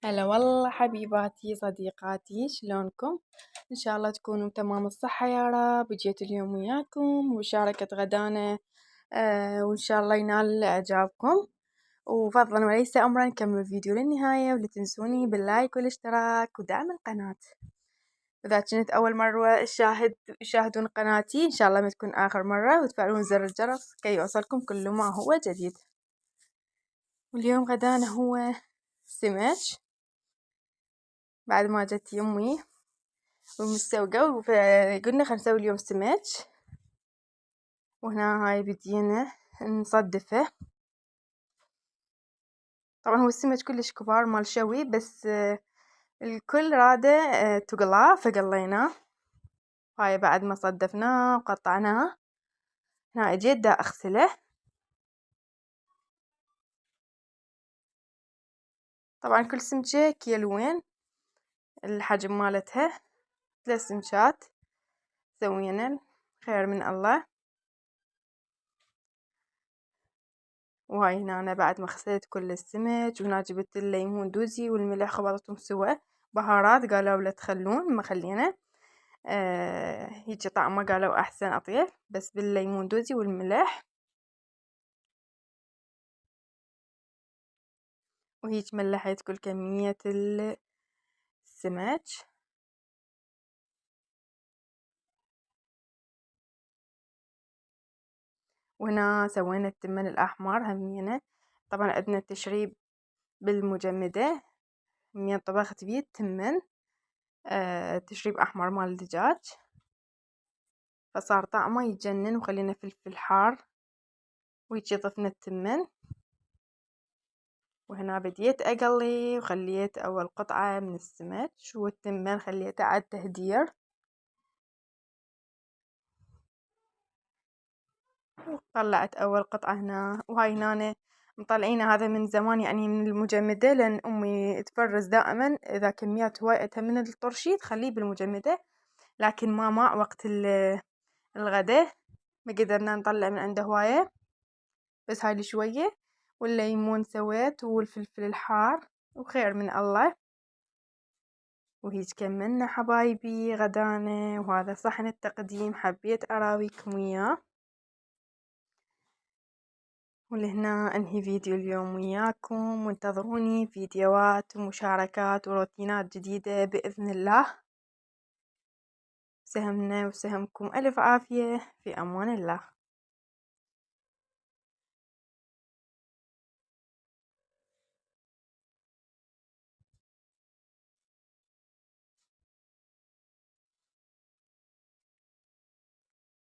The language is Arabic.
هلا والله حبيباتي صديقاتي، شلونكم؟ إن شاء الله تكونوا تمام الصحة يا رب. جيت اليوم وياكم ومشاركة غدانا وإن شاء الله ينال إعجابكم. وفضلا وليس أمرا نكمل الفيديو للنهاية، ولا تنسوني باللايك والاشتراك ودعم القناة. إذا كنت أول مرة تشاهدون قناتي إن شاء الله ما تكون آخر مرة، وتفعلون زر الجرس كي يوصلكم كل ما هو جديد. واليوم غدانا هو سمك بعد ما جت يمي ومسوقة، فقلنا خلينا نسوي اليوم سمك. وهنا هاي بدينا نصدفه. طبعا هو السمك كلش كبار مال شوي، بس الكل راده تقلاه فقليناه. هاي بعد ما صدفناه وقطعناه هنا اجيت دا اغسله. طبعا كل سمكة كيلوين الحجم مالتها، 3 سمكات سوينا خير من الله. وهاي هنا أنا بعد ما غسلت كل السمك، وهنا جبت الليمون دوزي والملح خلطتهم سوا. بهارات قالوا لا تخلون، ما خلينا هيجي طعمه قالوا أحسن أطيب بس بالليمون دوزي والملح. وهيج ملحت كل كمية السمك. وهنا سوينا التمن الأحمر همينة. طبعا عندنا التشريب بالمجمدة، همين طبخت بيه التمن تشريب أحمر مال الدجاج، فصار طعمه يتجنن. وخلينا فلفل حار، ويجي ضفنا التمن. وهنا بديت أقلي، وخليت أول قطعة من السمك، والتمن خليته على التهدير. طلعت أول قطعة هنا. وهاي هنا مطلعينه هذا من زمان، يعني من المجمدة، لأن أمي تفرز دائما إذا كميات هوايتها من الطرشي تخليه بالمجمدة. لكن ماما وقت الغداء ما قدرنا نطلع من عنده هواية، بس هاي شوية. والليمون سويت والفلفل الحار وخير من الله. وهيج كملنا حبايبي غدانا، وهذا صحن التقديم حبيت أراويكم وياه. ولهنا أنهي فيديو اليوم وياكم، وانتظروني فيديوهات ومشاركات وروتينات جديدة بإذن الله. سهمنا وسهمكم ألف عافية، في أمان الله.